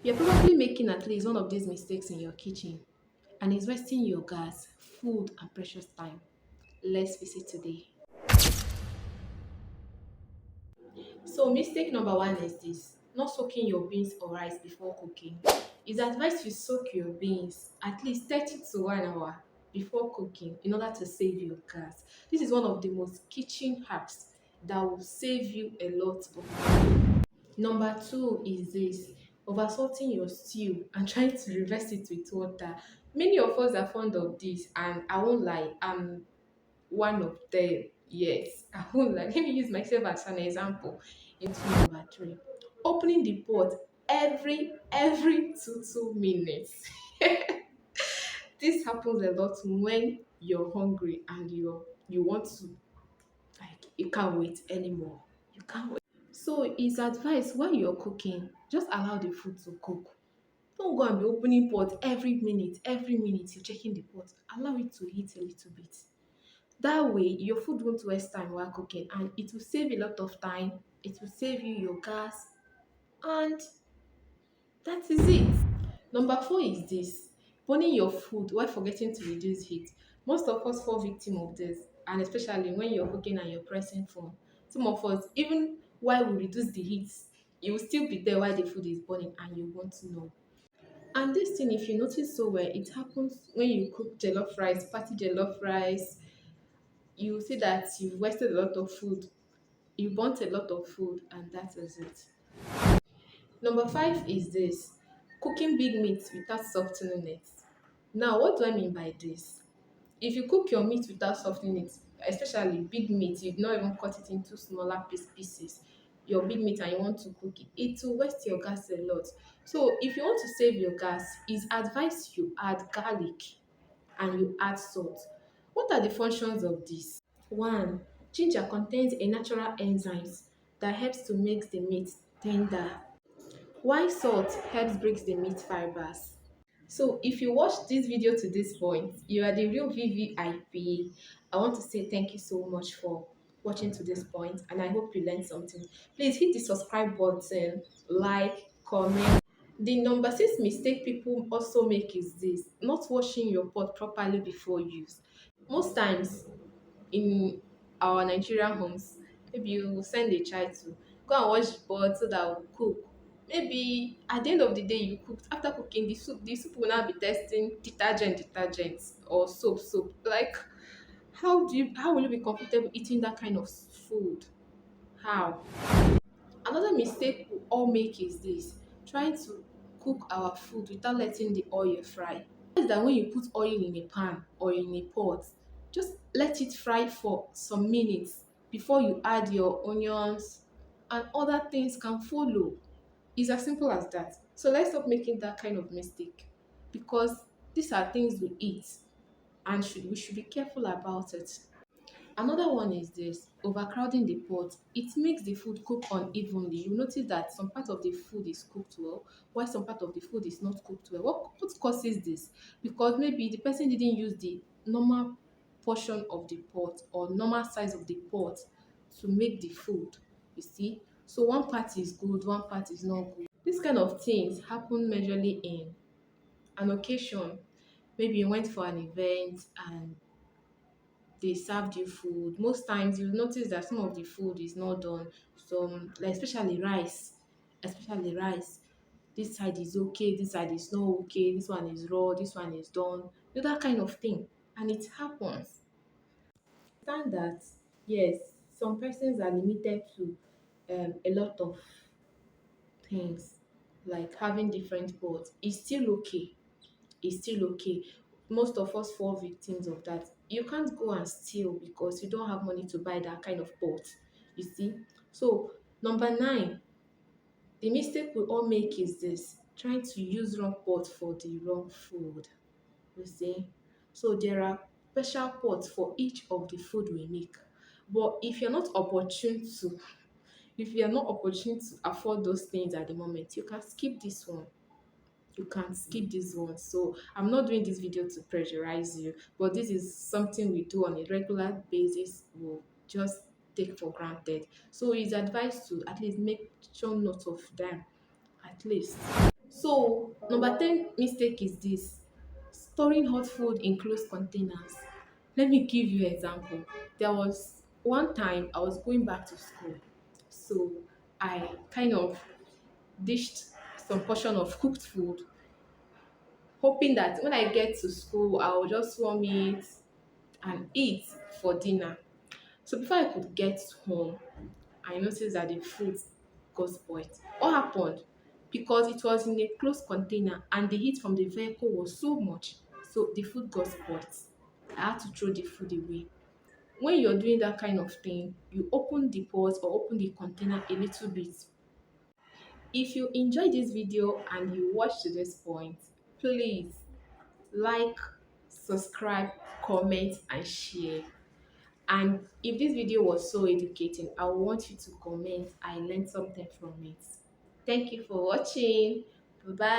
You're probably making at least one of these mistakes in your kitchen and it's wasting your gas, food, and precious time. Let's face it today. So, mistake number one is this: not soaking your beans or rice before cooking. It's advised you soak your beans at least 30 to 1 hour before cooking in order to save your gas. This is one of the most kitchen hacks that will save you a lot of money. Number two is this: oversalting your stew and trying to reverse it with water. Many of us are fond of this, and I won't lie, I'm one of them. Yes, I won't lie. Let me use myself as an example. Into number three: opening the pot every 2 minutes. This happens a lot when you're hungry and you want to, like, you can't wait anymore. You can't wait. So it's advised while you're cooking, just allow the food to cook. Don't go and be opening pot every minute you're checking the pot. Allow it to heat a little bit. That way, your food won't waste time while cooking and it will save a lot of time. It will save you your gas, and that is it. Number four is this: burning your food while forgetting to reduce heat. Most of us fall victim of this, and especially when you're cooking and you're pressing phone. Some of us, even while we reduce the heat, you will still be there while the food is burning and you want to know. And this thing, if you notice so well, it happens when you cook jollof rice, party jollof rice. You will see that you've wasted a lot of food. You burnt a lot of food, and that is it. Number five is this: cooking big meat without softening it. Now, what do I mean by this? If you cook your meat without softening it, especially big meat, you not even cut it into smaller pieces, your big meat, and you want to cook it, it will waste your gas a lot. So, if you want to save your gas, it's advised you add garlic and you add salt. What are the functions of this? One, ginger contains a natural enzymes that helps to make the meat tender. Why salt helps breaks the meat fibers. So if you watched this video to this point, you are the real VVIP. I want to say thank you so much for watching to this point, and I hope you learned something. Please hit the subscribe button, like, comment. The number six mistake people also make is this: not washing your pot properly before use. Most times in our Nigerian homes, maybe you send a child to go and wash the pot so that will cook. Maybe at the end of the day, you cooked. After cooking, the soup will now be testing detergent, or soap. Like, how will you be comfortable eating that kind of food? How? Another mistake we all make is this: trying to cook our food without letting the oil fry. Is that when you put oil in a pan or in a pot, just let it fry for some minutes before you add your onions, and other things can follow. It's as simple as that. So let's stop making that kind of mistake, because these are things we eat and we should be careful about it. Another one is this: overcrowding the pot. It makes the food cook unevenly. You notice that some part of the food is cooked well, while some part of the food is not cooked well. What causes this? Because maybe the person didn't use the normal portion of the pot or normal size of the pot to make the food. You see? So one part is good, one part is not good. These kind of things happen majorly in an occasion. Maybe you went for an event and they served you food. Most times you notice that some of the food is not done. Some, like, especially rice. This side is okay, this side is not okay, this one is raw, this one is done. That kind of thing. And it happens. Understand that, yes, some persons are limited to a lot of things, like having different pots. It's still okay. It's still okay. Most of us fall victims of that. You can't go and steal because you don't have money to buy that kind of pot. You see? So, number nine, the mistake we all make is this: trying to use wrong pot for the wrong food. You see? So, there are special pots for each of the food we make. But if you are not opportune to afford those things at the moment, you can skip this one. You can skip this one. So I'm not doing this video to pressurize you, but this is something we do on a regular basis. We'll just take for granted. So it's advised to at least make sure note of them, at least. So Number 10 mistake is this: storing hot food in closed containers. Let me give you an example. There was one time I was going back to school, so I kind of dished some portion of cooked food, hoping that when I get to school, I'll just warm it and eat for dinner. So before I could get home, I noticed that the food got spoiled. What happened? Because it was in a closed container and the heat from the vehicle was so much, so the food got spoiled. I had to throw the food away. When you're doing that kind of thing, you open the pot or open the container a little bit. If you enjoyed this video and you watched to this point, please like, subscribe, comment, and share. And if this video was so educating, I want you to comment I learned something from it. Thank you for watching. Bye bye.